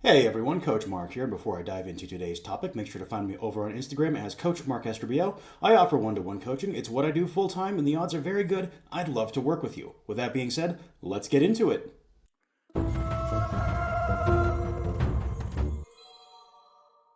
Hey everyone, Coach Mark here. Before I dive into today's topic, make sure to find me over on Instagram as Coach Mark Estrabio. I offer one-to-one coaching. It's what I do full-time, and the odds are very good. I'd love to work with you. With that being said, let's get into it.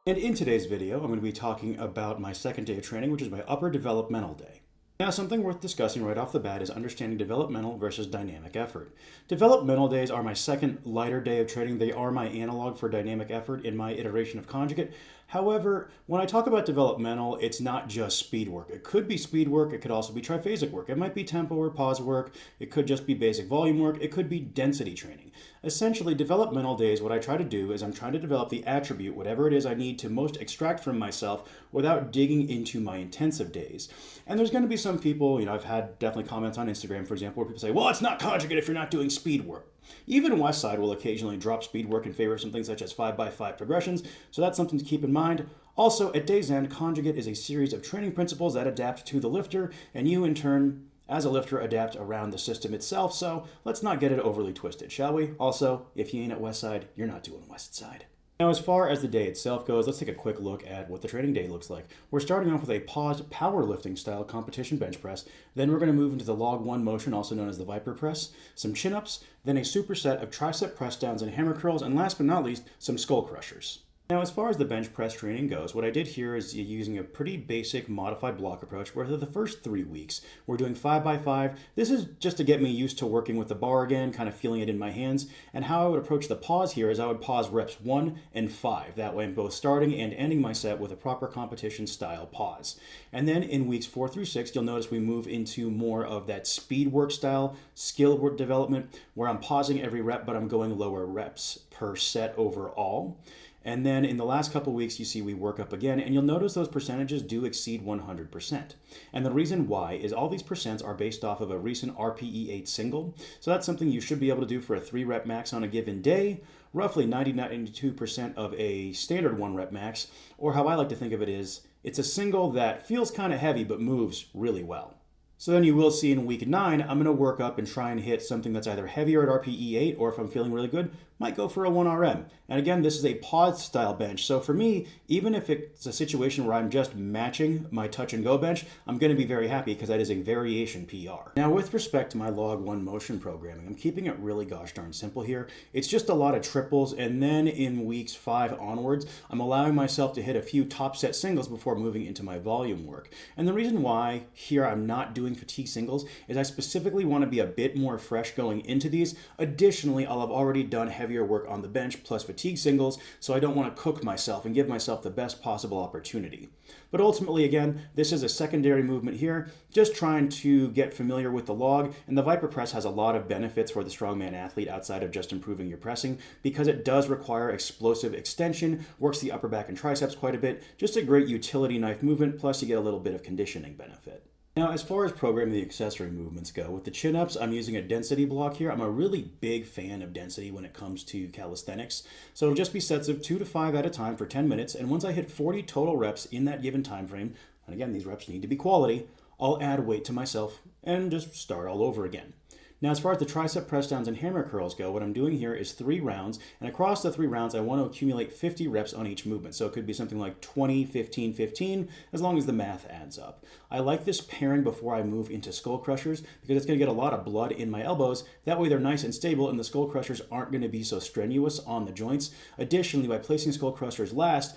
And in today's video, I'm going to be talking about my second day of training, which is my upper developmental day. Now, something worth discussing right off the bat is understanding developmental versus dynamic effort. Developmental days are my second lighter day of training. They are my analog for dynamic effort in my iteration of Conjugate. However, when I talk about developmental, it's not just speed work. It could be speed work. It could also be triphasic work. It might be tempo or pause work. It could just be basic volume work. It could be density training. Essentially, developmental days, what I try to do is I'm trying to develop the attribute, whatever it is I need to most extract from myself without digging into my intensive days. And there's going to be some people, I've had definitely comments on Instagram, for example, where people say, well, it's not Conjugate if you're not doing speed work. Even Westside will occasionally drop speed work in favor of something such as 5x5 progressions, so that's something to keep in mind. Also, at day's end, Conjugate is a series of training principles that adapt to the lifter, and you, in turn, as a lifter, adapt around the system itself, so let's not get it overly twisted, shall we? Also, if you ain't at Westside, you're not doing Westside. Now, as far as the day itself goes, let's take a quick look at what the training day looks like. We're starting off with a paused powerlifting style competition bench press. Then we're going to move into the log one motion, also known as the Viper press, some chin-ups, then a superset of tricep press downs and hammer curls, and last but not least, some skull crushers. Now, as far as the bench press training goes, what I did here is using a pretty basic modified block approach where for the first 3 weeks, we're doing 5x5. This is just to get me used to working with the bar again, kind of feeling it in my hands. And how I would approach the pause here is I would pause reps 1 and 5. That way I'm both starting and ending my set with a proper competition style pause. And then in weeks 4 through 6, you'll notice we move into more of that speed work style, skill work development, where I'm pausing every rep, but I'm going lower reps per set overall. And then in the last couple weeks, you see we work up again, and you'll notice those percentages do exceed 100%. And the reason why is all these percents are based off of a recent RPE8 single. So that's something you should be able to do for a 3-rep max on a given day, roughly 90-92% of a standard 1-rep max, or how I like to think of it is, it's a single that feels kind of heavy but moves really well. So then you will see in week 9, I'm going to work up and try and hit something that's either heavier at RPE8, or if I'm feeling really good, might go for a 1RM. And again, this is a pause style bench. So for me, even if it's a situation where I'm just matching my touch and go bench, I'm going to be very happy because that is a variation PR. Now, with respect to my log one motion programming, I'm keeping it really gosh darn simple here. It's just a lot of triples. And then in weeks 5 onwards, I'm allowing myself to hit a few top set singles before moving into my volume work. And the reason why here I'm not doing fatigue singles is I specifically want to be a bit more fresh going into these. Additionally, I'll have already done heavier work on the bench plus fatigue singles, so I don't want to cook myself and give myself the best possible opportunity. But ultimately, again, this is a secondary movement here, just trying to get familiar with the log, and the Viper press has a lot of benefits for the strongman athlete outside of just improving your pressing, because it does require explosive extension, works the upper back and triceps quite a bit, just a great utility knife movement, plus you get a little bit of conditioning benefit. Now, as far as programming the accessory movements go, with the chin-ups, I'm using a density block here. I'm a really big fan of density when it comes to calisthenics. So it'll just be sets of 2 to 5 at a time for 10 minutes. And once I hit 40 total reps in that given time frame, and again, these reps need to be quality, I'll add weight to myself and just start all over again. Now, as far as the tricep press downs and hammer curls go, what I'm doing here is 3 rounds, and across the 3 rounds, I want to accumulate 50 reps on each movement. So it could be something like 20, 15, 15, as long as the math adds up. I like this pairing before I move into skull crushers because it's going to get a lot of blood in my elbows. That way they're nice and stable, and the skull crushers aren't going to be so strenuous on the joints. Additionally, by placing skull crushers last,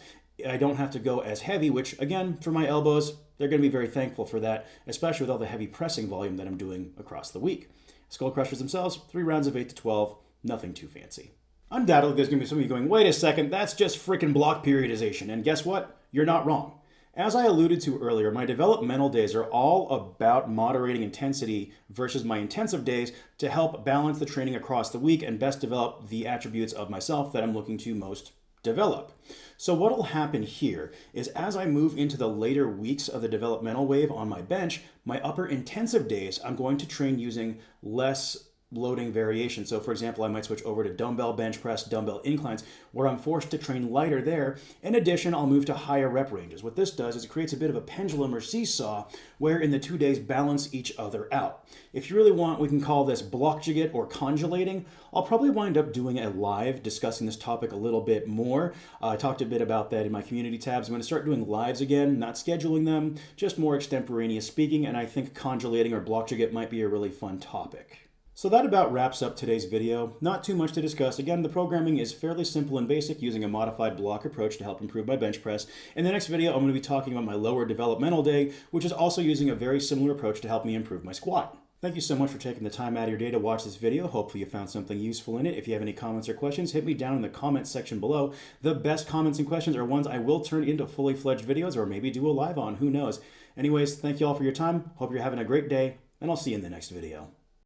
I don't have to go as heavy, which again, for my elbows, they're going to be very thankful for that, especially with all the heavy pressing volume that I'm doing across the week. Skull crushers themselves, 3 rounds of 8 to 12, nothing too fancy. Undoubtedly, there's going to be some of you going, wait a second, that's just freaking block periodization. And guess what? You're not wrong. As I alluded to earlier, my developmental days are all about moderating intensity versus my intensive days to help balance the training across the week and best develop the attributes of myself that I'm looking to most develop. So what will happen here is as I move into the later weeks of the developmental wave on my bench, my upper intensive days, I'm going to train using less loading variation. So for example, I might switch over to dumbbell bench press, dumbbell inclines, where I'm forced to train lighter there. In addition, I'll move to higher rep ranges. What this does is it creates a bit of a pendulum or seesaw where in the 2 days balance each other out. If you really want, we can call this Conjugate or conjulating. I'll probably wind up doing a live discussing this topic a little bit more. I talked a bit about that in my community tabs. I'm going to start doing lives again, not scheduling them, just more extemporaneous speaking, and I think conjulating or Conjugate might be a really fun topic. So that about wraps up today's video. Not too much to discuss. Again, the programming is fairly simple and basic, using a modified block approach to help improve my bench press. In the next video, I'm going to be talking about my lower developmental day, which is also using a very similar approach to help me improve my squat. Thank you so much for taking the time out of your day to watch this video. Hopefully you found something useful in it. If you have any comments or questions, hit me down in the comments section below. The best comments and questions are ones I will turn into fully fledged videos or maybe do a live on, who knows. Anyways, thank you all for your time. Hope you're having a great day, and I'll see you in the next video.